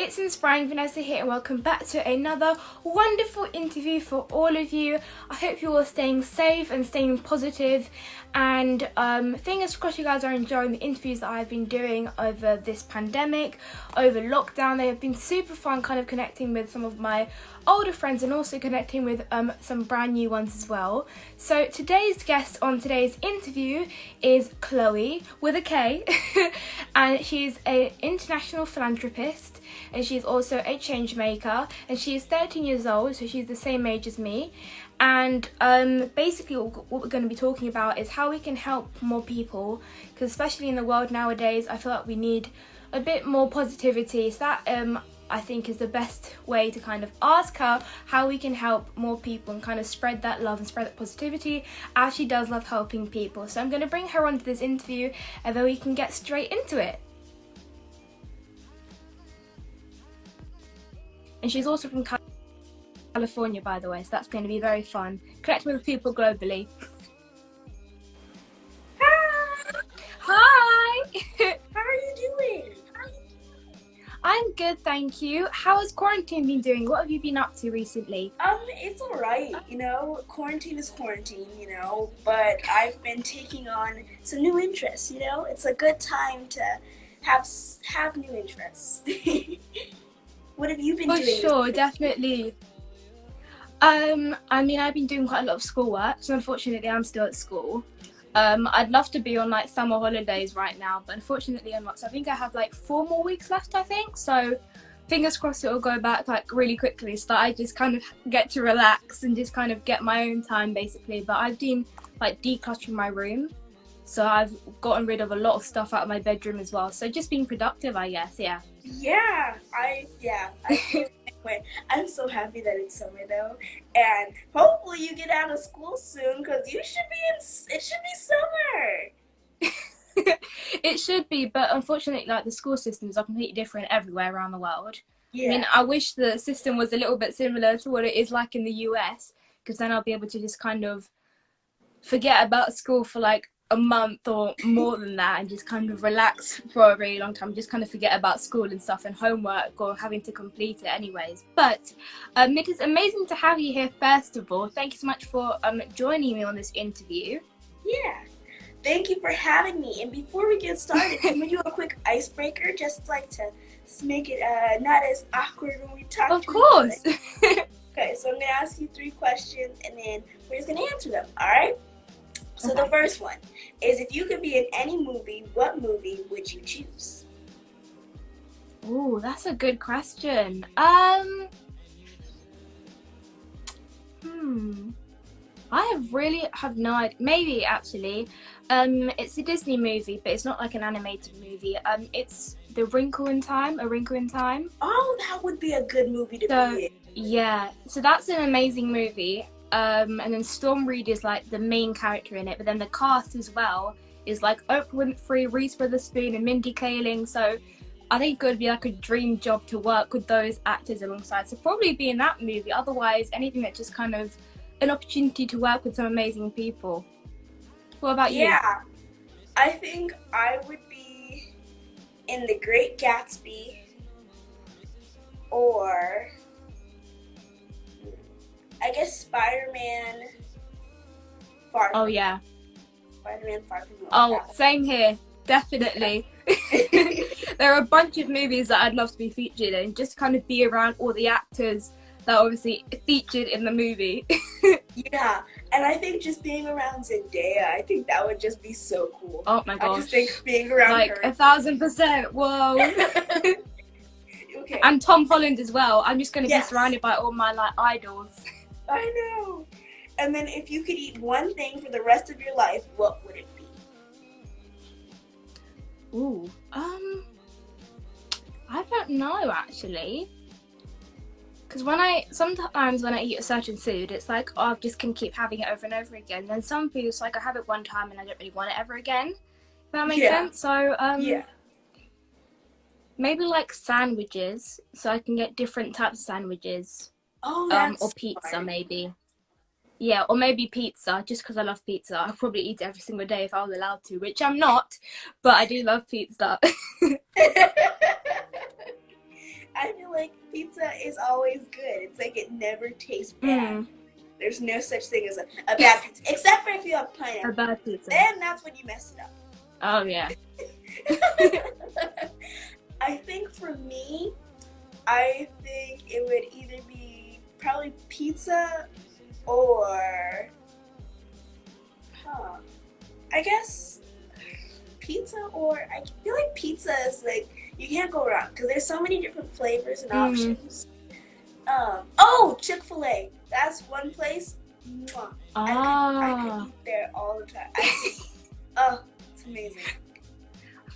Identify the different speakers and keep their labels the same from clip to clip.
Speaker 1: it's Inspiring Vanessa here, and welcome back to another wonderful interview for all of you. I hope you're all staying safe and staying positive, and fingers crossed you guys are enjoying the interviews that I've been doing over this pandemic, over lockdown. They have been super fun, kind of connecting with some of my older friends and also connecting with some brand new ones as well. So today's guest on today's interview is Khloe with a K and she's an international philanthropist, and she's also a change maker, and she is 13 years old, so she's the same age as me. And basically what we're going to be talking about is how we can help more people, because especially in the world nowadays I feel like we need a bit more positivity. So that I think is the best way to kind of ask her how we can help more people and kind of spread that love and spread that positivity, as she does love helping people. So I'm going to bring her onto this interview and then we can get straight into it. And she's also from California, by the way, so that's going to be very fun, connecting with people globally. Hi!
Speaker 2: How are you doing?
Speaker 1: I'm good, thank you. How has quarantine been doing? What have you been up to recently?
Speaker 2: It's alright, quarantine is quarantine, but I've been taking on some new interests, It's a good time to have new interests. What have you been doing?
Speaker 1: For sure, definitely. I've been doing quite a lot of schoolwork, so unfortunately I'm still at school. I'd love to be on like summer holidays right now, but unfortunately I'm not. So I think I have like 4 more weeks left, I think. So fingers crossed it'll go back like really quickly, so that I just kind of get to relax and just kind of get my own time basically. But I've been like decluttering my room, so I've gotten rid of a lot of stuff out of my bedroom as well. So just being productive, I guess.
Speaker 2: Yeah, I feel the same way. I'm so happy that it's summer though, and hopefully you get out of school soon, because it should be summer.
Speaker 1: It should be, but unfortunately like the school systems are completely different everywhere around the world.
Speaker 2: Yeah.
Speaker 1: I mean, I wish the system was a little bit similar to what it is like in the US, because then I'll be able to just kind of forget about school for like a month or more than that and just kind of relax for a really long time, just kind of forget about school and stuff and homework or having to complete it anyways. But it is amazing to have you here. First of all, thank you so much for joining me on this interview.
Speaker 2: Yeah, thank you for having me. And before we get started, can we do a quick icebreaker, just like to make it not as awkward when we talk?
Speaker 1: Of course.
Speaker 2: Okay, so I'm gonna ask you 3 questions and then we're just gonna answer them, all right? So The first one is, if you could be in any movie, what movie would you choose?
Speaker 1: Ooh, that's a good question. I really have no idea. Maybe actually, it's a Disney movie, but it's not like an animated movie. It's A Wrinkle in Time.
Speaker 2: Oh, that would be a good movie to be in.
Speaker 1: Yeah, so that's an amazing movie. And then Storm Reid is like the main character in it, but then the cast as well is like Oprah Winfrey, Reese Witherspoon, and Mindy Kaling. So I think it would be like a dream job to work with those actors alongside. So probably be in that movie. Otherwise, anything that's just kind of an opportunity to work with some amazing people. What about you?
Speaker 2: Yeah, I think I would be in The Great Gatsby, or I guess Spider-Man Far From
Speaker 1: yeah.
Speaker 2: Spider-Man Far From Home.
Speaker 1: Oh, same here. Definitely. There are a bunch of movies that I'd love to be featured in, just kind of be around all the actors that are obviously featured in the movie.
Speaker 2: Yeah, and I think just being around Zendaya, I think that would just be so cool.
Speaker 1: Oh my gosh.
Speaker 2: I just think being around
Speaker 1: like
Speaker 2: her.
Speaker 1: 1,000%. Whoa.
Speaker 2: Okay.
Speaker 1: And Tom Holland as well. I'm just going to
Speaker 2: Yes.
Speaker 1: be surrounded by all my like idols.
Speaker 2: I know. And then if you could eat one thing for the rest of your life, what would it be?
Speaker 1: Ooh. I don't know actually. Because sometimes when I eat a certain food, it's like, oh, I just can keep having it over and over again. Then some foods, like I have it one time and I don't really want it ever again. If that makes sense. So maybe like sandwiches, so I can get different types of sandwiches.
Speaker 2: Oh, that's
Speaker 1: or pizza
Speaker 2: smart.
Speaker 1: maybe. Yeah, or maybe pizza, just because I love pizza. I'd probably eat it every single day if I was allowed to, which I'm not, but I do love pizza.
Speaker 2: I feel like pizza is always good. It's like it never tastes bad. There's no such thing as a bad pizza, except for if you have pineapple.
Speaker 1: A bad pizza.
Speaker 2: Then that's when you mess it up.
Speaker 1: Oh yeah.
Speaker 2: I think for me, I think it would either be probably pizza or, I guess pizza, or I feel like pizza is like, you can't go wrong because there's so many different flavors and options. Chick-fil-A. That's one place. Mwah. I could eat there all the time. It's amazing.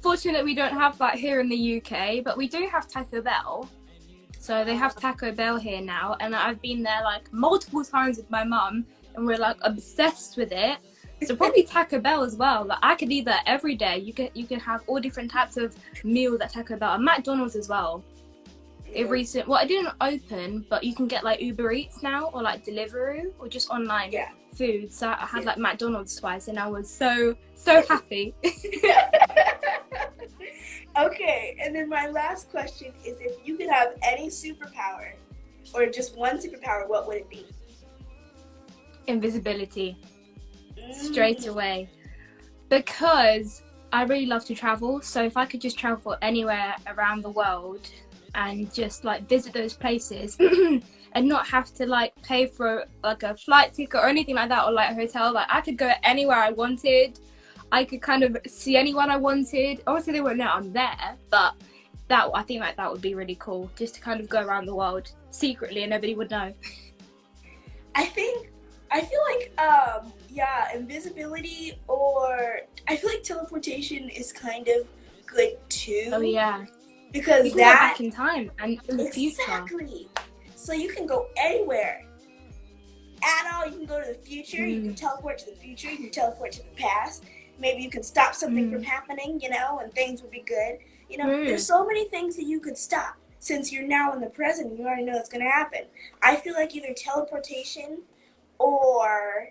Speaker 1: Fortunately, we don't have that here in the UK, but we do have Taco Bell. So they have Taco Bell here now, and I've been there like multiple times with my mum, and we're like obsessed with it. So probably Taco Bell as well. Like I could eat that every day. You can have all different types of meals at Taco Bell, and McDonald's as well. It didn't open, but you can get like Uber Eats now, or like Deliveroo, or just online food. So I had like McDonald's twice, and I was so happy.
Speaker 2: Okay, and then my last question is, if you could have any superpower, or just one superpower, what would it be?
Speaker 1: Invisibility. Straight away. Because I really love to travel, so if I could just travel anywhere around the world and just like visit those places and not have to like pay for like a flight ticket or anything like that, or like a hotel, like I could go anywhere I wanted. I could kind of see anyone I wanted. Obviously they won't know I'm there, but I think like that would be really cool, just to kind of go around the world secretly and nobody would know.
Speaker 2: I feel like invisibility, or I feel like teleportation is kind of good too.
Speaker 1: Oh yeah.
Speaker 2: Because
Speaker 1: you can go back in time and in the future.
Speaker 2: Exactly. So you can go anywhere at all. You can go to the future. You can teleport to the future. You can teleport to the past. Maybe you can stop something from happening, and things would be good. There's so many things that you could stop. Since you're now in the present, you already know what's going to happen. I feel like either teleportation or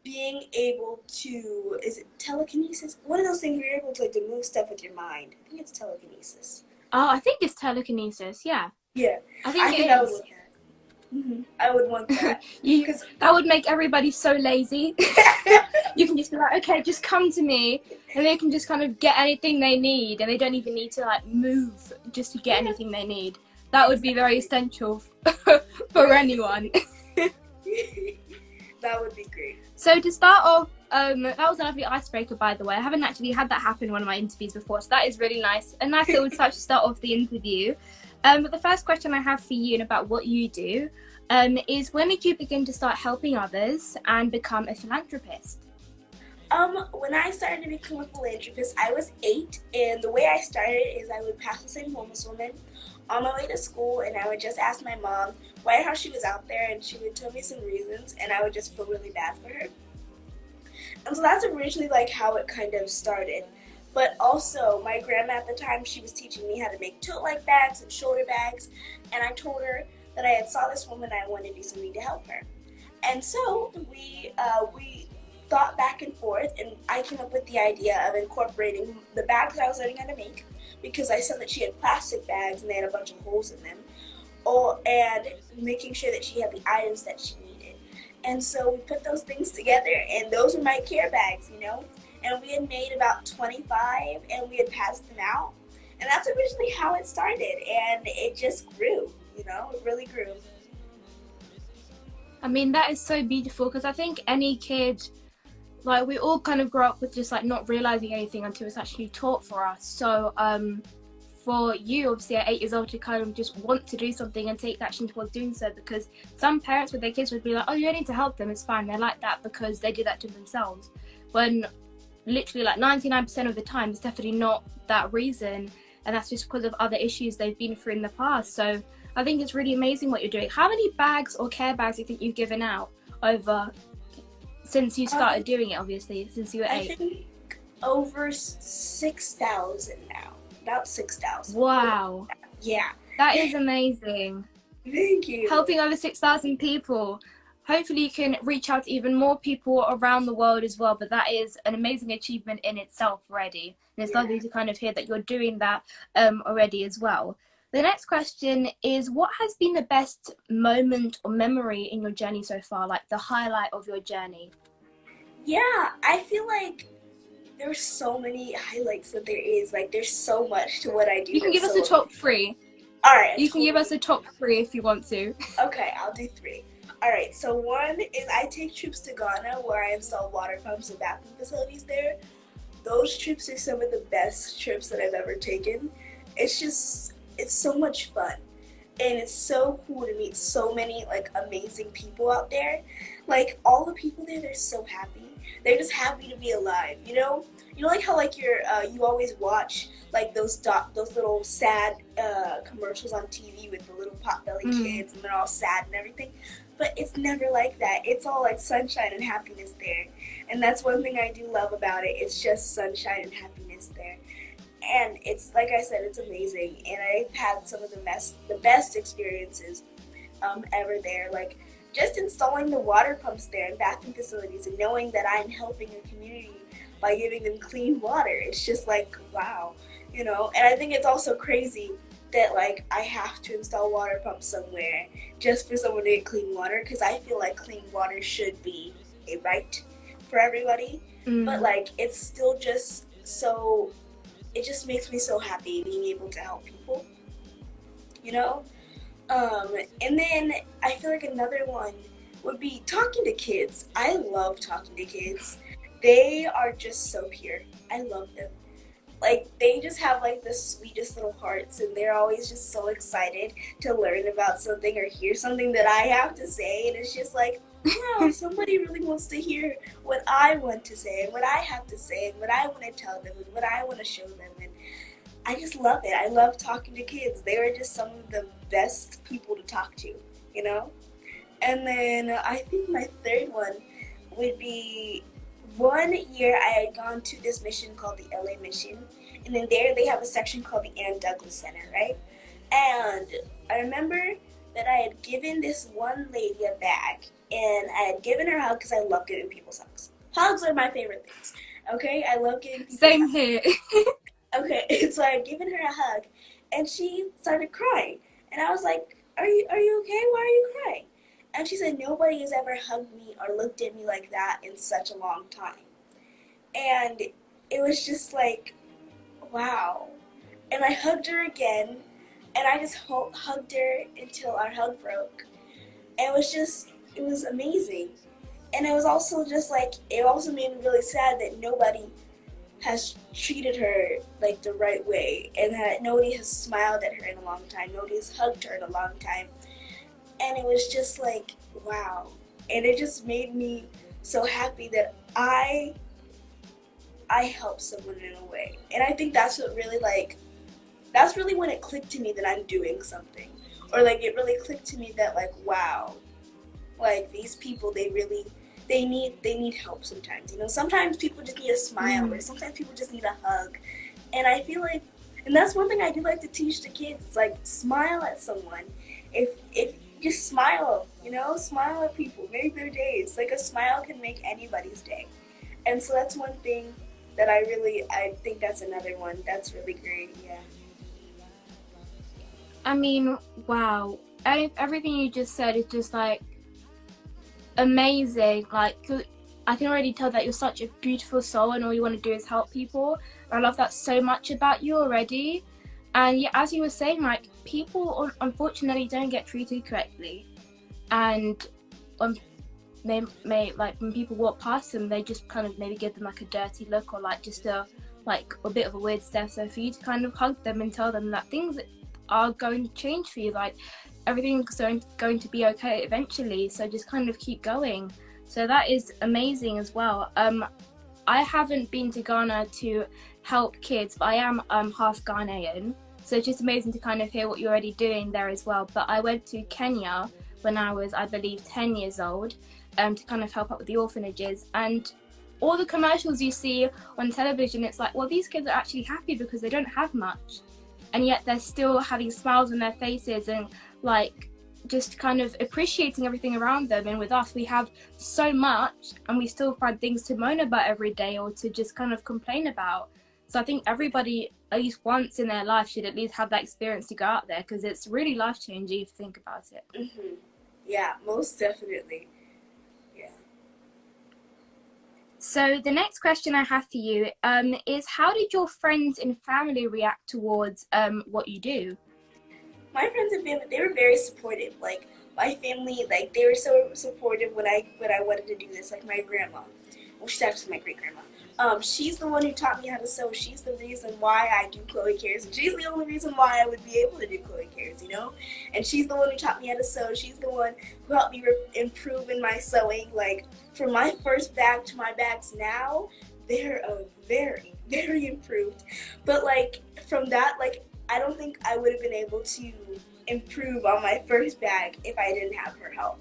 Speaker 2: being able to, is it telekinesis? One of those things where you're able to to move stuff with your mind. I think it's telekinesis.
Speaker 1: Oh, I think it's telekinesis, yeah.
Speaker 2: Yeah.
Speaker 1: I think it is.
Speaker 2: I would want that.
Speaker 1: That would make everybody so lazy. You can just be like, okay, just come to me, and they can just kind of get anything they need, and they don't even need to like move just to get anything they need. That would be very essential for anyone.
Speaker 2: That would be great.
Speaker 1: So to start off, that was a lovely icebreaker, by the way. I haven't actually had that happen in one of my interviews before, so that is really nice. A nice little touch to start off the interview. But the first question I have for you and about what you do is, when did you begin to start helping others and become a philanthropist?
Speaker 2: When I started to become a philanthropist, I was 8, and the way I started is I would pass the same homeless woman on my way to school, and I would just ask my mom how she was out there, and she would tell me some reasons, and I would just feel really bad for her. And so that's originally like how it kind of started. But also, my grandma at the time, she was teaching me how to make tote-like bags and shoulder bags, and I told her that I had saw this woman and I wanted to do something to help her. And so we thought back and forth, and I came up with the idea of incorporating the bags I was learning how to make, because I saw that she had plastic bags and they had a bunch of holes in them, and making sure that she had the items that she needed. And so we put those things together, and those were my care bags, and we had made about 25, and we had passed them out. And that's originally how it started, and it just grew, it really grew.
Speaker 1: I mean, that is so beautiful, because I think any kid, like, we all kind of grow up with just like not realizing anything until it's actually taught for us. So for you, obviously at 8 years old, to kind of just want to do something and take action towards doing so, because some parents with their kids would be like, oh, you don't need to help them, it's fine, they're like that because they did that to themselves, when literally like 99% of the time it's definitely not that reason, and that's just because of other issues they've been through in the past. So I think it's really amazing what you're doing. How many bags or care bags do you think you've given out since you started doing it, obviously, since you were 8?
Speaker 2: I think over 6,000 now. About 6,000.
Speaker 1: Wow.
Speaker 2: Yeah.
Speaker 1: That is amazing.
Speaker 2: Thank you.
Speaker 1: Helping over 6,000 people. Hopefully you can reach out to even more people around the world as well, but that is an amazing achievement in itself already. And it's lovely to kind of hear that you're doing that already as well. The next question is, what has been the best moment or memory in your journey so far, like the highlight of your journey?
Speaker 2: Yeah, I feel like there's so many highlights that there is. Like, there's so much to what I do.
Speaker 1: You can give us
Speaker 2: so
Speaker 1: a top 3.
Speaker 2: All right.
Speaker 1: You can give us a top 3 if you want to.
Speaker 2: Okay, I'll do 3. All right, so one is I take trips to Ghana where I install water pumps and bathroom facilities there. Those trips are some of the best trips that I've ever taken. It's so much fun. And it's so cool to meet so many like amazing people out there. Like all the people there, they're so happy. They're just happy to be alive. You know, like how like you always watch like those little sad commercials on TV with the little potbelly kids and they're all sad and everything. But it's never like that. It's all like sunshine and happiness there. And that's one thing I do love about it. It's just sunshine and happiness there. And it's, like I said, it's amazing. And I've had some of the best experiences ever there. Like just installing the water pumps there and bathroom facilities and knowing that I'm helping a community by giving them clean water. It's just like, wow, And I think it's also crazy that like I have to install water pumps somewhere just for someone to get clean water, because I feel like clean water should be a right for everybody. But like it's still just so, it just makes me so happy being able to help people, and then I feel like another one would be talking to kids. I love talking to kids. They are just so pure. I love them. Like, they just have, like, the sweetest little hearts, and they're always just so excited to learn about something or hear something that I have to say, and it's just like, wow, somebody really wants to hear what I want to say, and what I have to say, and what I want to tell them, and what I want to show them, and I just love it. I love talking to kids. They are just some of the best people to talk to, And then I think my third one would be, one year I had gone to this mission called the LA Mission, and then there they have a section called the Ann Douglas Center, right? And I remember that I had given this one lady a bag, and I had given her a hug because I love giving people hugs. Hugs are my favorite things, okay? I love giving people
Speaker 1: Same
Speaker 2: hugs.
Speaker 1: here.
Speaker 2: Okay, so I had given her a hug, and she started crying, and I was like, are you okay? Why are you crying? And she said, nobody has ever hugged me or looked at me like that in such a long time. And it was just like, wow. And I hugged her again, and I just hugged her until our hug broke. And it was amazing. And it was also just like, it also made me really sad that nobody has treated her like the right way, and that nobody has smiled at her in a long time. Nobody has hugged her in a long time. And it was just like, wow. And it just made me so happy that I helped someone in a way. And I think that's really when it clicked to me that I'm doing something. Or like it really clicked to me that like, wow, like these people, they need help sometimes. Sometimes people just need a smile, or sometimes people just need a hug. And I feel like, and that's one thing I do like to teach the kids. It's like, smile at someone. If just smile, smile at people, make their days. Like a smile can make anybody's day. And so that's one thing that I think that's another one that's really great, yeah.
Speaker 1: I mean, wow. Everything you just said is just like amazing. Like, I can already tell that you're such a beautiful soul and all you want to do is help people. I love that so much about you already. And yeah, as you were saying, like, people unfortunately don't get treated correctly. And they may, like, when people walk past them, they just kind of maybe give them like a dirty look, or like just a bit of a weird stare. So for you to kind of hug them and tell them that things are going to change for you, like everything's going to be okay eventually, so just kind of keep going. So that is amazing as well. I haven't been to Ghana to help kids, but I am half Ghanaian, so it's just amazing to kind of hear what you're already doing there as well. But I went to Kenya when I was, I believe, 10 years old, to kind of help out with the orphanages. And all the commercials you see on television, it's like, well, these kids are actually happy because they don't have much, and yet they're still having smiles on their faces and like just kind of appreciating everything around them. And with us, we have so much and we still find things to moan about every day or to just kind of complain about. So I think everybody, at least once in their life, should at least have that experience to go out there, because it's really life-changing if you think about it.
Speaker 2: Yeah, most definitely. Yeah.
Speaker 1: So the next question I have for you is, how did your friends and family react towards what you do?
Speaker 2: My friends and family, they were very supportive. Like my family, like they were so supportive when I wanted to do this. Like my grandma, well, she's actually my great grandma. She's the one who taught me how to sew. She's the reason why I do Khloe Kares, and she's the only reason why I would be able to do Khloe Kares, you know. And she's the one who taught me how to sew. She's the one who helped me improve in my sewing. Like from my first bag to my bags now, they're very, very improved. But like from that, like I don't think I would have been able to improve on my first bag if I didn't have her help.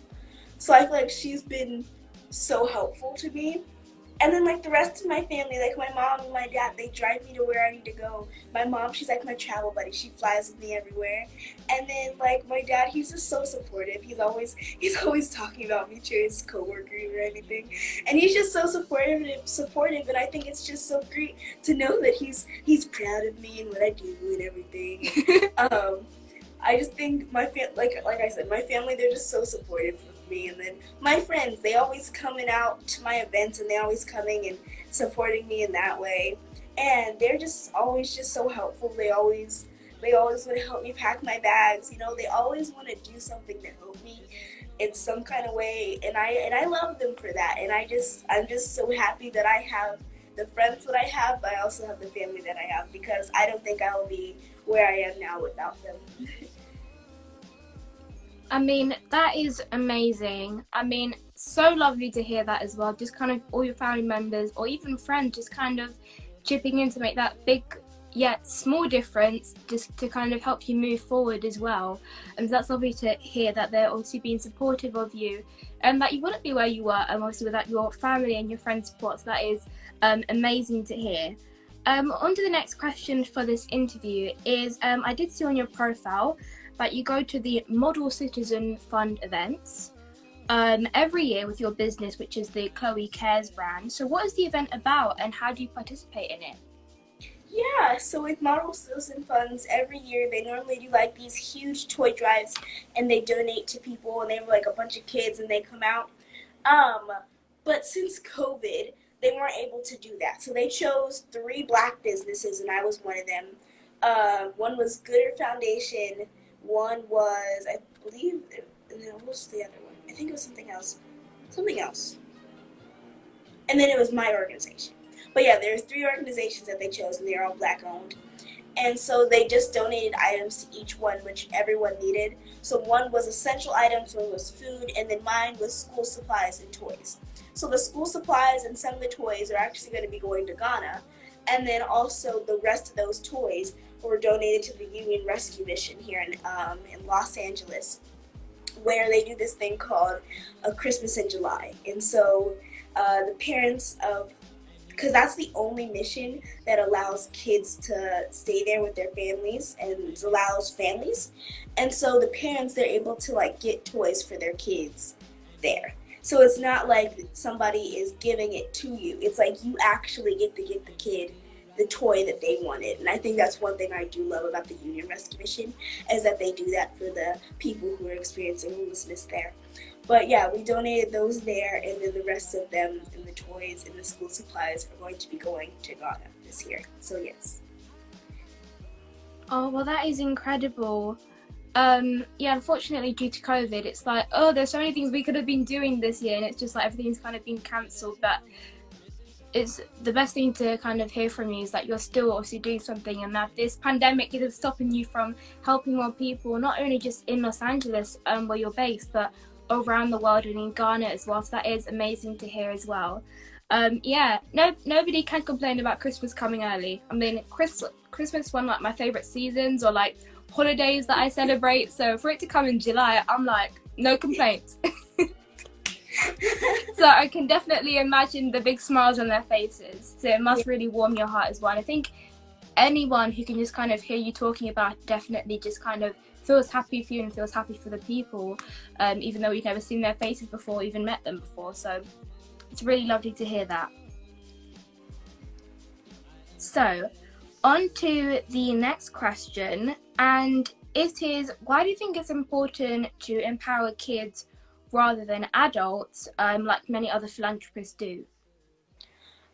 Speaker 2: So I feel like she's been so helpful to me. And then like the rest of my family, like my mom and my dad, they drive me to where I need to go. My mom, she's like my travel buddy. She flies with me everywhere. And then like my dad, he's just so supportive. He's always talking about me to his coworkers or anything. And he's just so supportive, and I think it's just so great to know that he's proud of me and what I do and everything. I just think my like I said, my family, they're just so supportive of me. And then my friends, they always coming out to my events, and they always coming and supporting me in that way. And they're just always just so helpful. They always want to help me pack my bags. You know, they always want to do something to help me in some kind of way, and I love them for that. And I'm just so happy that I have the friends that I have, but I also have the family that I have, because I don't think I will be where I am now without them.
Speaker 1: I mean, that is amazing. I mean, so lovely to hear that as well. Just kind of all your family members or even friends just kind of chipping in to make that big yet small difference, just to kind of help you move forward as well. And that's lovely to hear that they're obviously being supportive of you, and that you wouldn't be where you were, and obviously without your family and your friends' support. So that is amazing to hear. On to the next question for this interview is, I did see on your profile that you go to the Model Citizen Fund events every year with your business, which is the Khloe Kares brand. So what is the event about, and how do you participate in it?
Speaker 2: Yeah, so with Model Citizen Funds, every year they normally do like these huge toy drives, and they donate to people, and they have like a bunch of kids, and they come out. But since COVID, they weren't able to do that. So they chose 3 Black businesses, and I was one of them. One was Gooder Foundation, one was, I believe, and then what was the other one? I think it was something else. And then it was my organization. But yeah, there's 3 organizations that they chose, and they're all Black owned. And so they just donated items to each one, which everyone needed. So one was essential items, one was food, and then mine was school supplies and toys. So the school supplies and some of the toys are actually going to be going to Ghana. And then also the rest of those toys were donated to the Union Rescue Mission here in Los Angeles, where they do this thing called a Christmas in July. And so the parents of, because that's the only mission that allows kids to stay there with their families, and allows families. And so the parents, they're able to like get toys for their kids there. So it's not like somebody is giving it to you. It's like you actually get to get the kid the toy that they wanted. And I think that's one thing I do love about the Union Rescue Mission, is that they do that for the people who are experiencing homelessness there. But yeah, we donated those there, and then the rest of them and the toys and the school supplies are going to be going to Ghana this year. So yes.
Speaker 1: Oh, well, that is incredible. Yeah, unfortunately, due to COVID, it's like, oh, there's so many things we could have been doing this year, and it's just like everything's kind of been cancelled. But it's the best thing to kind of hear from you is that you're still obviously doing something, and that this pandemic isn't stopping you from helping more people, not only just in Los Angeles, where you're based, but around the world and in Ghana as well. So that is amazing to hear as well. Yeah, nobody can complain about Christmas coming early. I mean, Christmas is one of like my favorite seasons, or like holidays that I celebrate. So for it to come in July, I'm like, no complaints. So I can definitely imagine the big smiles on their faces. So it must really warm your heart as well. And I think anyone who can just kind of hear you talking about it definitely just kind of feels happy for you and feels happy for the people, even though we've never seen their faces before, even met them before. So it's really lovely to hear that. So, on to the next question, and it is, why do you think it's important to empower kids rather than adults, like many other philanthropists do?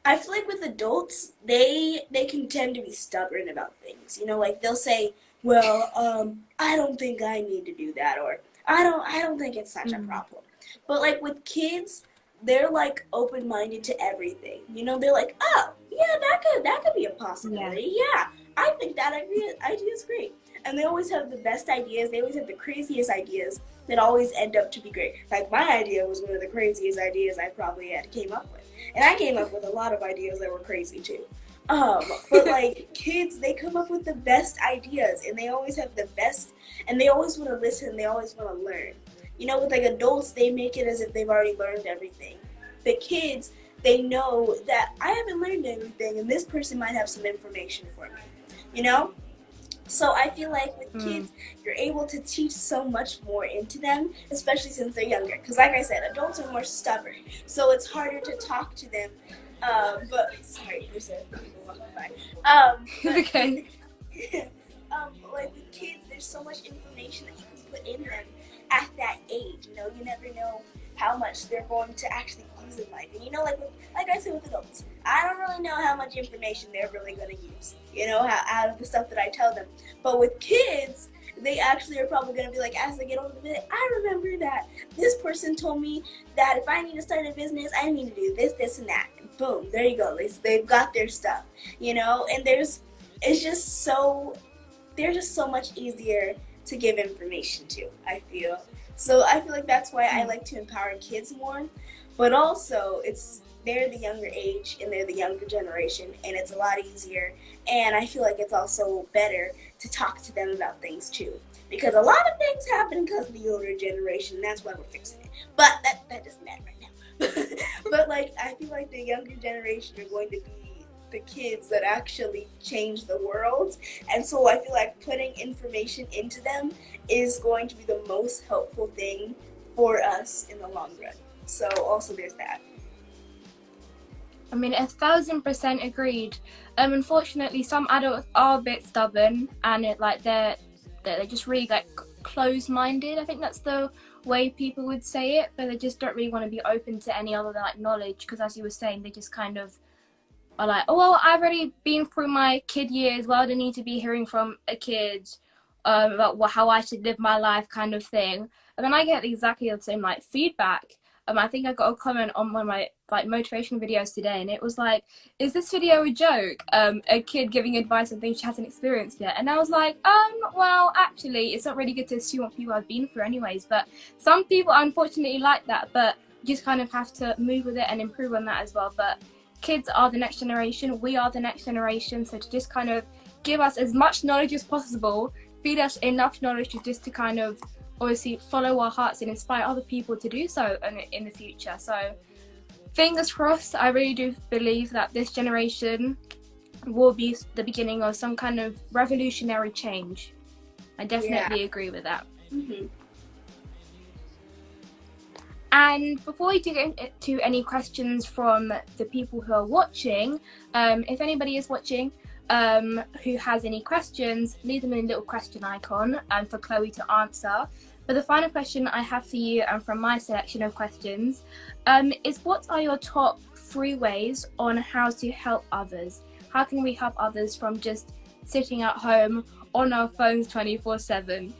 Speaker 2: I feel like with adults, they can tend to be stubborn about things. You know, like they'll say, "Well, I don't think I need to do that," or "I don't think it's such a problem." But like with kids, they're like open-minded to everything. You know, they're like, "Oh, yeah, that could be a possibility. Yeah, I think that idea is great." And they always have the best ideas. They always have the craziest ideas that always end up to be great. Like my idea was one of the craziest ideas I probably had came up with. And I came up with a lot of ideas that were crazy too. But like kids, they come up with the best ideas, and they always have the best, and they always want to listen. They always want to learn. You know, with like adults, they make it as if they've already learned everything. The kids, they know that I haven't learned everything, and this person might have some information for me. You know. So I feel like with kids, you're able to teach so much more into them, especially since they're younger. Because like I said, adults are more stubborn, so it's harder to talk to them. But sorry, there's people walking by. But,
Speaker 1: Okay.
Speaker 2: like with kids, there's so much information that you can put in them at that age. You know, you never know how much they're going to actually use in life. And you know, like I said with adults, I don't really know how much information they're really going to use, you know, out of the stuff that I tell them. But with kids, they actually are probably going to be like, as they get older, I remember that this person told me that if I need to start a business, I need to do this, this, and that. And boom, there you go. They've got their stuff, you know, and they're just so much easier to give information to, I feel. So I feel like that's why I like to empower kids more. But also, they're the younger age and they're the younger generation, and it's a lot easier. And I feel like it's also better to talk to them about things too, because a lot of things happen because of the older generation, and that's why we're fixing it. But that doesn't matter right now. But like, I feel like the younger generation are going to be the kids that actually change the world, and so I feel like putting information into them is going to be the most helpful thing for us in the long run. So also there's that.
Speaker 1: I mean, 1,000% agreed. Unfortunately, some adults are a bit stubborn, and they're just really like closed-minded. I think that's the way people would say it, but they just don't really want to be open to any other like knowledge. Because as you were saying, they just kind of are like, oh well, I've already been through my kid years. Well, I don't need to be hearing from a kid about how I should live my life, kind of thing. And then I get exactly the same like feedback. I think I got a comment on one of my like motivational videos today, and it was like, is this video a joke? A kid giving advice on things she hasn't experienced yet. And I was like, well, actually, it's not really good to assume what people have been through anyways, but some people are unfortunately like that, but you just kind of have to move with it and improve on that as well. But kids are the next generation, we are the next generation, so to just kind of give us as much knowledge as possible, feed us enough knowledge just to kind of obviously follow our hearts and inspire other people to do so in the future. So fingers crossed, I really do believe that this generation will be the beginning of some kind of revolutionary change. I definitely agree with that.
Speaker 2: Mm-hmm.
Speaker 1: And before we do get into any questions from the people who are watching, if anybody is watching who has any questions, leave them in a little question icon for Khloe to answer. But the final question I have for you, and from my selection of questions, is what are your top 3 ways on how to help others? How can we help others from just sitting at home on our phones 24/7?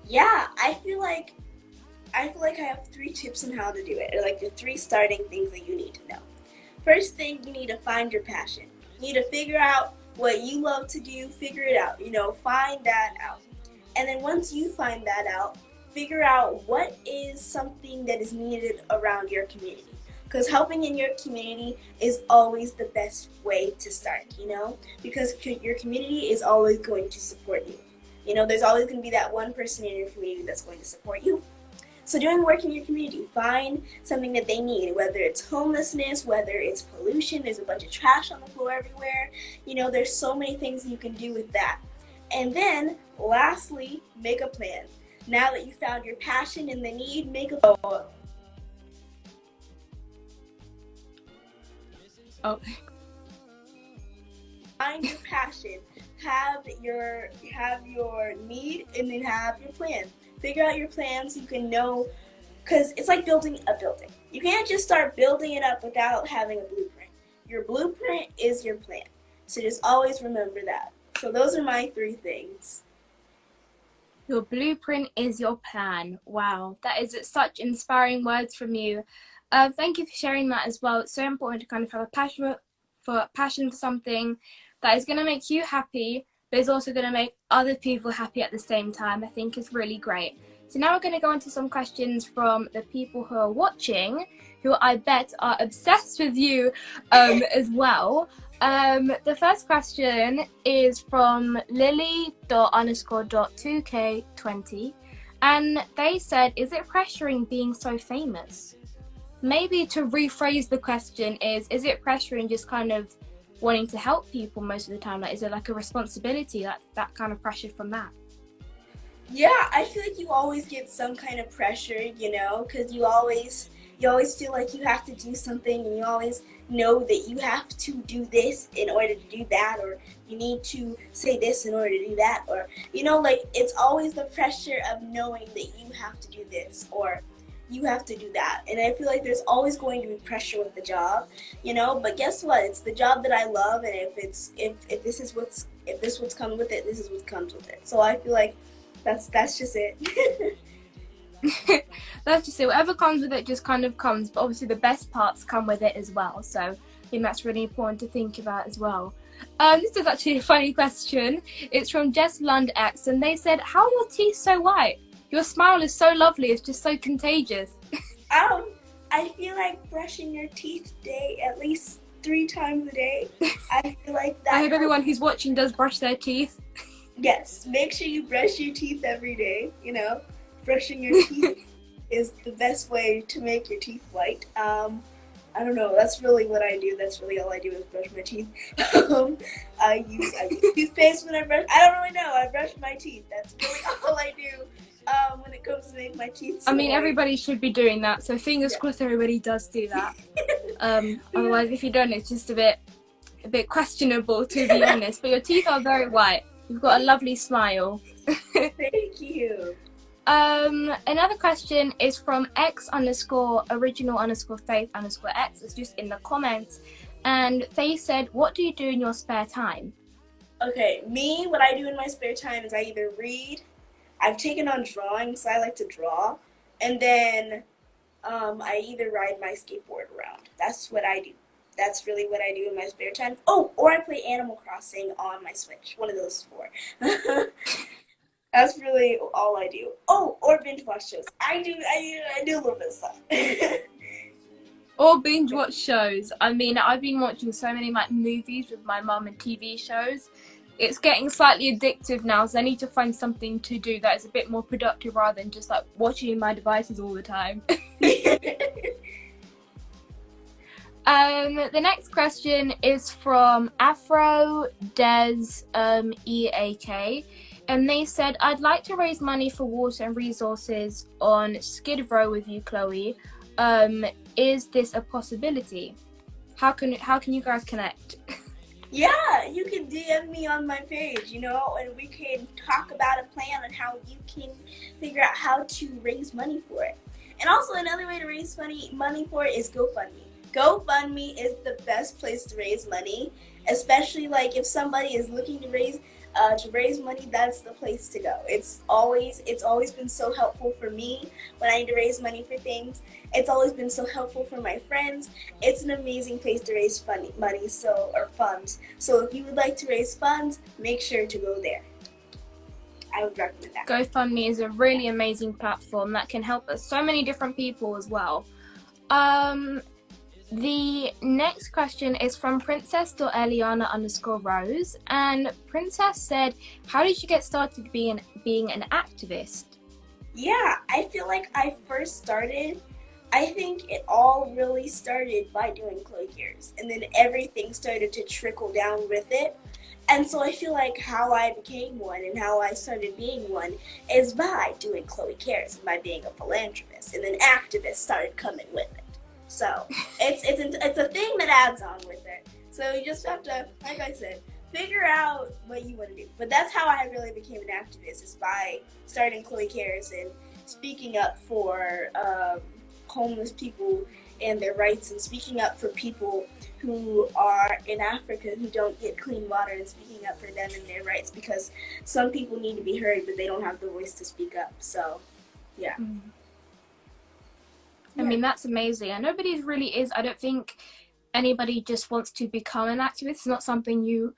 Speaker 2: Yeah, I feel like I have 3 tips on how to do it, or like the 3 starting things that you need to know. First thing, you need to find your passion. You need to figure out what you love to do, figure it out, find that out. And then once you find that out, figure out what is something that is needed around your community. Because helping in your community is always the best way to start, because your community is always going to support you. There's always going to be that one person in your community that's going to support you. So doing work in your community, find something that they need, whether it's homelessness, whether it's pollution, there's a bunch of trash on the floor everywhere. There's so many things you can do with that. And then, lastly, make a plan. Now that you found your passion and the need, make a plan.
Speaker 1: Oh.
Speaker 2: find your passion, have your need, and then have your plan. Figure out your plan so you can know, because it's like building a building. You can't just start building it up without having a blueprint. Your blueprint is your plan. So just always remember that. So those are my 3 things.
Speaker 1: Your blueprint is your plan. Wow, that is such inspiring words from you. Thank you for sharing that as well. It's so important to kind of have a passion for something that is going to make you happy, but is also going to make other people happy at the same time. I think is really great. So now we're going to go into some questions from the people who are watching, who I bet are obsessed with you as well. The first question is from lily._.2k20, and they said, is it pressuring being so famous? Maybe to rephrase the question is it pressuring just kind of wanting to help people most of the time? Like, is it like a responsibility, that kind of pressure from that?
Speaker 2: Yeah, I feel like you always get some kind of pressure, because you always feel like you have to do something, and you always know that you have to do this in order to do that, or you need to say this in order to do that, or, like, it's always the pressure of knowing that you have to do this, or you have to do that. And I feel like there's always going to be pressure with the job, but guess what? It's the job that I love, and if this is what's coming with it, this is what comes with it. So I feel like that's just it.
Speaker 1: That's just it. Whatever comes with it just kind of comes, but obviously the best parts come with it as well. So I think that's really important to think about as well. This is actually a funny question. It's from Jess Lund X, and they said, how are your teeth so white? Your smile is so lovely, it's just so contagious.
Speaker 2: I feel like brushing your teeth at least 3 times a day. I feel like that.
Speaker 1: I hope everyone who's watching does brush their teeth.
Speaker 2: Yes, make sure you brush your teeth every day, Brushing your teeth is the best way to make your teeth white. I don't know, that's really what I do. That's really all I do is brush my teeth. I use toothpaste when I brush. I don't really know. I brush my teeth. That's really all I do when it comes to make my teeth so white.
Speaker 1: Everybody should be doing that, so fingers crossed everybody does do that. Otherwise, if you don't, it's just a bit questionable, to be honest. But your teeth are very white. You've got a lovely smile.
Speaker 2: Thank you.
Speaker 1: Another question is from X_original_faith_X. It's just in the comments, and they said, what do you do in your spare time?
Speaker 2: Okay, what I do in my spare time is I either read. I've taken on drawing, so I like to draw, and then I either ride my skateboard around. That's what I do. That's really what I do in my spare time. Oh, or I play Animal Crossing on my Switch. One of those 4. That's really all I do. Oh, or binge watch shows. I do a little bit of stuff.
Speaker 1: Or binge watch shows. I've been watching so many movies with my mum and TV shows. It's getting slightly addictive now, so I need to find something to do that is a bit more productive rather than just watching my devices all the time. The next question is from Afro Des EAK, and they said, I'd like to raise money for water and resources on Skid Row with you, Khloe. Is this a possibility? How can you guys connect?
Speaker 2: Yeah, you can DM me on my page, and we can talk about a plan on how you can figure out how to raise money for it. And also another way to raise money for it is GoFundMe. GoFundMe is the best place to raise money, especially if somebody is looking to raise money. That's the place to go. It's always been so helpful for me when I need to raise money for things. It's always been so helpful for my friends. It's an amazing place to raise funds. So if you would like to raise funds, make sure to go there. I would recommend that.
Speaker 1: GoFundMe is a really amazing platform that can help so many different people as well. The next question is from Princess.Eliana_Rose, and Princess said, how did you get started being an activist?
Speaker 2: Yeah, I feel like I think it all really started by doing Khloe Kares, and then everything started to trickle down with it. And so I feel like how I became one and how I started being one is by doing Khloe Kares and by being a philanthropist, and then activists started coming with it. So it's a thing that adds on with it. So you just have to, like I said, figure out what you want to do. But that's how I really became an activist, is by starting Khloe Kares and speaking up for homeless people and their rights, and speaking up for people who are in Africa who don't get clean water, and speaking up for them and their rights, because some people need to be heard but they don't have the voice to speak up. So yeah.
Speaker 1: I mean, that's amazing. And nobody really is, I don't think anybody just wants to become an activist. It's not something you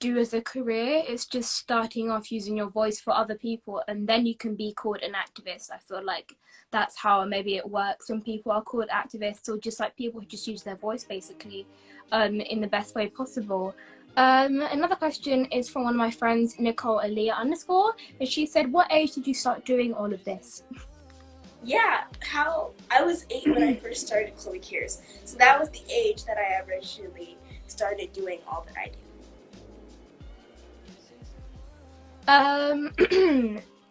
Speaker 1: do as a career. It's just starting off using your voice for other people, and then you can be called an activist. I feel like that's how maybe it works when people are called activists, or just like people who just use their voice basically in the best way possible. Another question is from one of my friends, Nicole Aaliyah _, and she said, what age did you start doing all of this?
Speaker 2: Yeah, how I was 8 when I first started Khloe Kares, so that was the age that I originally started doing all that I
Speaker 1: do.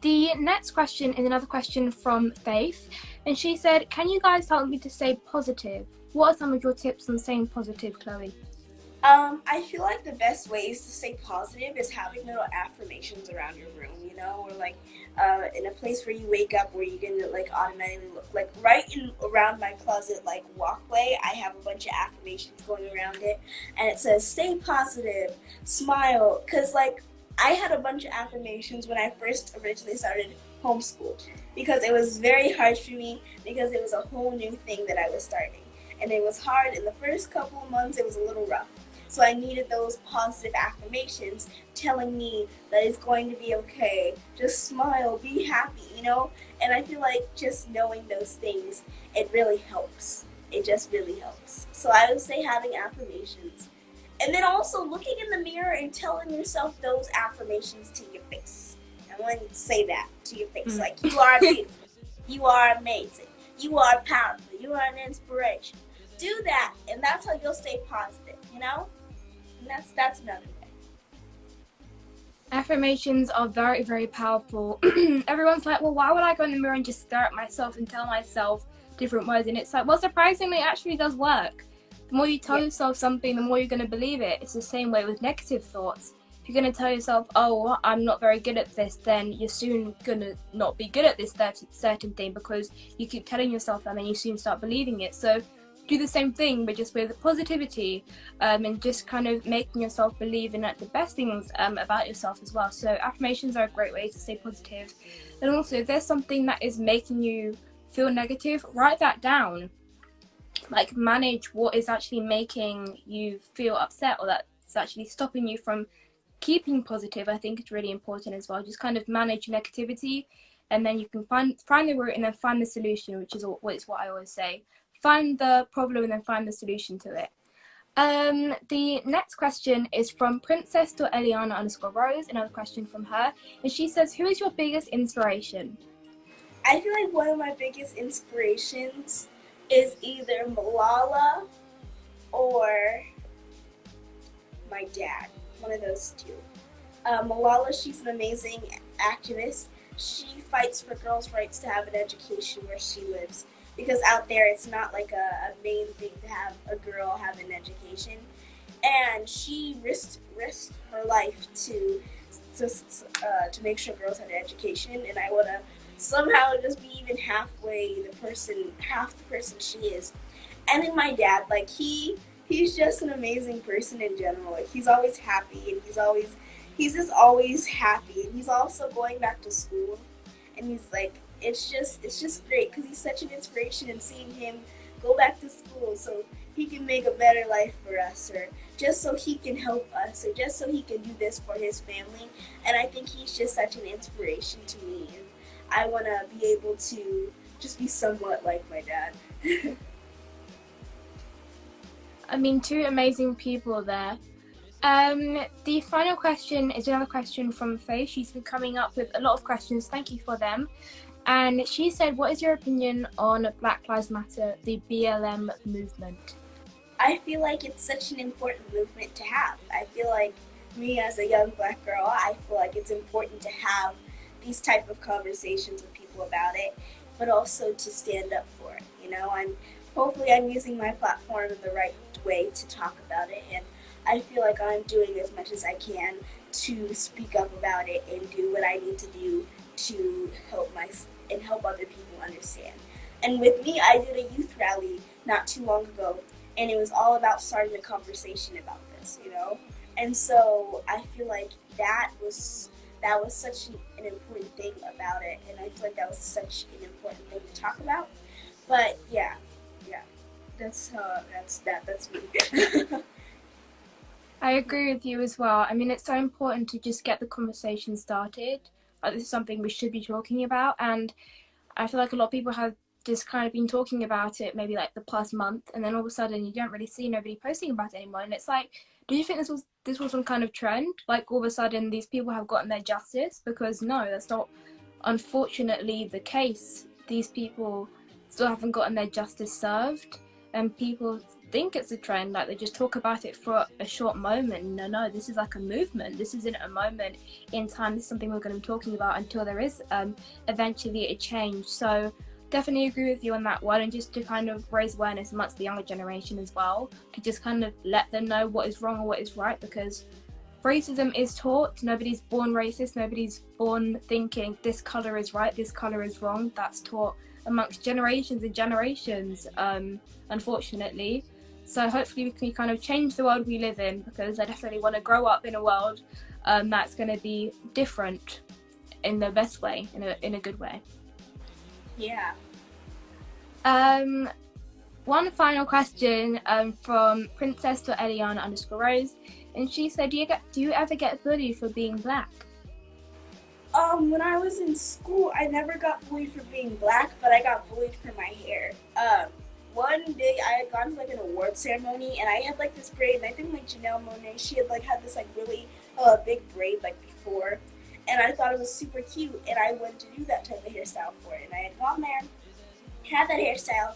Speaker 1: The next question is another question from Faith, and she said, can you guys help me to stay positive? What are some of your tips on staying positive, Khloe?
Speaker 2: I feel like the best ways to stay positive is having little affirmations around your room, you know, or like in a place where you wake up where you can like automatically look, like right in around my closet like walkway, I have a bunch of affirmations going around it, and it says stay positive, smile, because like I had a bunch of affirmations when I first originally started homeschool, because it was very hard for me, because it was a whole new thing that I was starting, and it was hard. In the first couple of months it was a little rough. So I needed those positive affirmations telling me that it's going to be okay. Just smile, be happy, you know? And I feel like just knowing those things, it really helps. It just really helps. So I would say having affirmations. And then also looking in the mirror and telling yourself those affirmations to your face. I want to say that to your face. Like, you are beautiful. You are amazing. You are powerful. You are an inspiration. Do that, and that's how you'll stay positive, you know? And that's another way.
Speaker 1: Affirmations are very, very powerful. Everyone's like, well, why would I go in the mirror and just stare at myself and tell myself different words? And it's like, well, surprisingly, it actually does work. The more you tell yourself something, the more you're going to believe it. It's the same way with negative thoughts. If you're going to tell yourself, oh, I'm not very good at this, then you're soon going to not be good at this certain thing, because you keep telling yourself that, and then you soon start believing it. So do the same thing, but just with positivity, and just kind of making yourself believe in the best things about yourself as well. So affirmations are a great way to stay positive. And also, if there's something that is making you feel negative, write that down. Like, manage what is actually making you feel upset, or that's actually stopping you from keeping positive. I think it's really important as well. Just kind of manage negativity, and then you can find the root and then find the solution, which is what I always say. Find the problem and then find the solution to it. The next question is from Princess.Eliana _Rose, another question from her. And she says, who is your biggest inspiration?
Speaker 2: I feel like one of my biggest inspirations is either Malala or my dad. One of those two. Malala, she's an amazing activist. She fights for girls' rights to have an education where she lives. Because out there, it's not like a main thing to have a girl have an education, and she risked her life to make sure girls had an education. And I want to somehow just be even half the person she is. And then my dad, like he's just an amazing person in general. Like, he's always happy, and he's just always happy, and he's also going back to school, and he's like. It's just great, because he's such an inspiration, and seeing him go back to school so he can make a better life for us, or just so he can help us, or just so he can do this for his family. And I think he's just such an inspiration to me, and I want to be able to just be somewhat like my dad.
Speaker 1: I mean, two amazing people there. The final question is another question from Faye. She's been coming up with a lot of questions. Thank you for them. And she said, what is your opinion on Black Lives Matter, the BLM movement?
Speaker 2: I feel like it's such an important movement to have. I feel like me as a young black girl, I feel like it's important to have these type of conversations with people about it, but also to stand up for it. You know, hopefully I'm using my platform in the right way to talk about it, and I feel like I'm doing as much as I can to speak up about it and do what I need to do to help other people understand. And with me, I did a youth rally not too long ago, and it was all about starting a conversation about this, you know? And so I feel like that was such an important thing about it, and I feel like that was such an important thing to talk about. But yeah, that's me.
Speaker 1: I agree with you as well. I mean, it's so important to just get the conversation started. Like, this is something we should be talking about, and I feel like a lot of people have just kind of been talking about it maybe like the past month, and then all of a sudden you don't really see nobody posting about it anymore. And it's like, do you think this was some kind of trend? Like, all of a sudden these people have gotten their justice? Because no, that's not, unfortunately, the case. These people still haven't gotten their justice served, and people think it's a trend. Like, they just talk about it for a short moment. No, this is like a movement. This isn't a moment in time. This is something we're going to be talking about until there is eventually a change. So definitely agree with you on that one, and just to kind of raise awareness amongst the younger generation as well, to just kind of let them know what is wrong and what is right, because racism is taught. Nobody's born racist. Nobody's born thinking this color is right, this color is wrong. That's taught amongst generations and generations, unfortunately. So hopefully we can kind of change the world we live in, because I definitely want to grow up in a world that's going to be different in the best way, in a good way.
Speaker 2: Yeah.
Speaker 1: One final question from princess.eliana_rose, and she said, do you ever get bullied for being black?
Speaker 2: When I was in school, I never got bullied for being black, but I got bullied for my hair. One day I had gone to like an award ceremony, and I had like this braid, and I think like Janelle Monáe, she had like had this like really big braid like before, and I thought it was super cute, and I wanted to do that type of hairstyle for it, and I had gone there, had that hairstyle,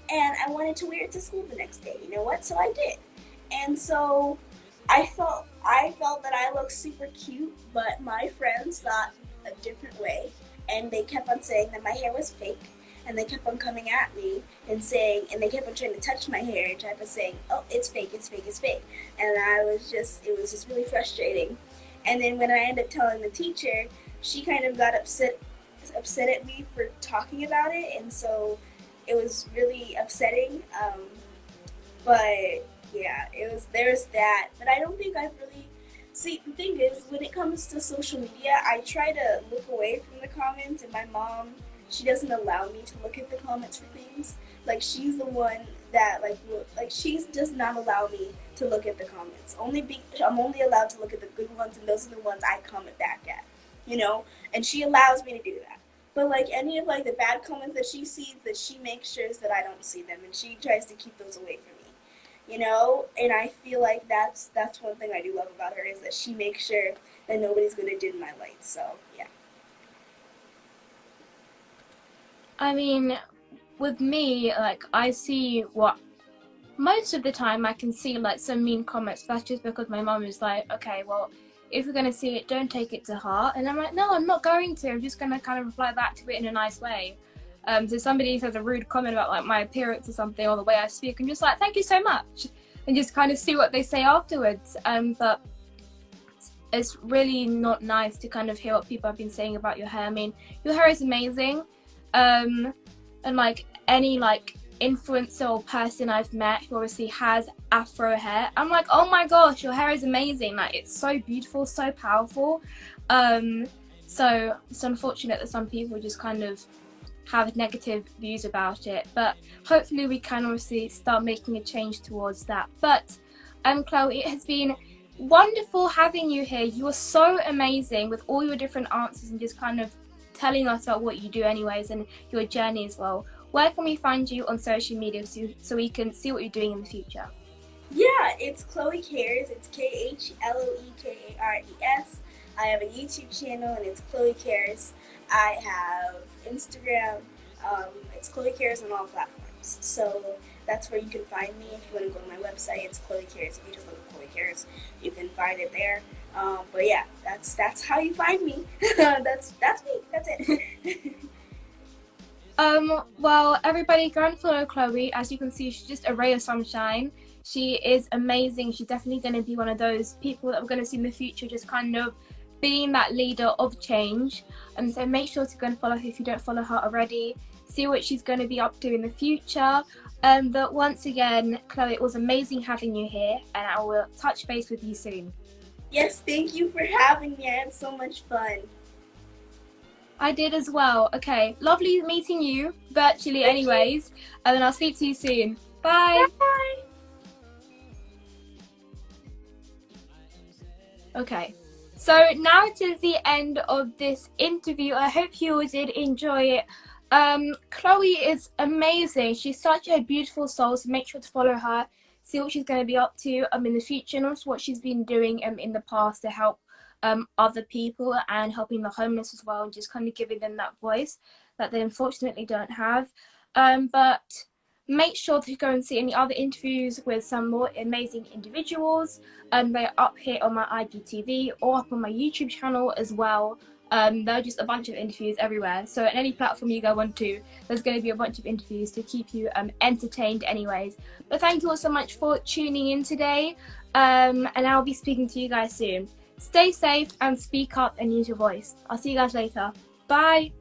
Speaker 2: and I wanted to wear it to school the next day. You know what? So I did, and so I felt that I looked super cute, but my friends thought a different way, and they kept on saying that my hair was fake, and they kept on coming at me and they kept on trying to touch my hair and type of saying, oh, it's fake, it's fake, it's fake, and it was just really frustrating. And then when I ended up telling the teacher, she kind of got upset at me for talking about it, and so it was really upsetting. But yeah, there's that. But I don't think I've really, see, the thing is, when it comes to social media, I try to look away from the comments, and my mom, she doesn't allow me to look at the comments for things. Like, she's the one that like she's does not allow me to look at the comments. I'm only allowed to look at the good ones, and those are the ones I comment back at, you know. And she allows me to do that. But like any of like the bad comments that she sees, that she makes sure that I don't see them, and she tries to keep those away from me, you know. And I feel like that's one thing I do love about her, is that she makes sure that nobody's gonna dim my light. So yeah.
Speaker 1: I mean, with me, like, I see what, most of the time I can see like some mean comments. That's just because my mum is like, okay, well, if you're going to see it, don't take it to heart. And I'm like, no, I'm not going to. I'm just going to kind of reply back to it in a nice way. So somebody says a rude comment about like my appearance or something, or the way I speak, I'm just like, thank you so much, and just kind of see what they say afterwards. But it's really not nice to kind of hear what people have been saying about your hair. I mean, your hair is amazing. And like any like influencer or person I've met who obviously has afro hair, I'm like, oh my gosh, your hair is amazing. Like, it's so beautiful, so powerful. So it's unfortunate that some people just kind of have negative views about it, but hopefully we can obviously start making a change towards that. But Khloe, it has been wonderful having you here. You are so amazing with all your different answers and just kind of telling us about what you do anyways, and your journey as well. Where can we find you on social media so we can see what you're doing in the future?
Speaker 2: Yeah, it's Khloe Kares. It's KHLOEKARES. I have a YouTube channel, and it's Khloe Kares. I have Instagram. It's Khloe Kares on all platforms. So that's where you can find me. If you want to go to my website, it's Khloe Kares. If you just look at Khloe Kares, you can find it there. But yeah, that's how you find me. that's me. That's it.
Speaker 1: Well, everybody, go and follow Khloe. As you can see, she's just a ray of sunshine. She is amazing. She's definitely going to be one of those people that we're going to see in the future, just kind of being that leader of change. And so make sure to go and follow her if you don't follow her already. See what she's going to be up to in the future. But once again, Khloe, it was amazing having you here, and I will touch base with you soon.
Speaker 2: Yes, thank you for having me. I had so much fun.
Speaker 1: I did as well. Okay, lovely meeting you virtually anyways, and then I'll speak to you soon. Bye.
Speaker 2: Bye.
Speaker 1: Okay, so now to the end of this interview. I hope you all did enjoy it. Khloe is amazing. She's such a beautiful soul, so make sure to follow her, see what she's going to be up to in the future, and also what she's been doing in the past to help other people and helping the homeless as well, and just kind of giving them that voice that they unfortunately don't have. But make sure to go and see any other interviews with some more amazing individuals. They're up here on my IGTV or up on my YouTube channel as well. There are just a bunch of interviews everywhere, so on any platform you go onto, there's going to be a bunch of interviews to keep you entertained anyways. But thank you all so much for tuning in today, and I'll be speaking to you guys soon. Stay safe and speak up and use your voice. I'll see you guys later. Bye.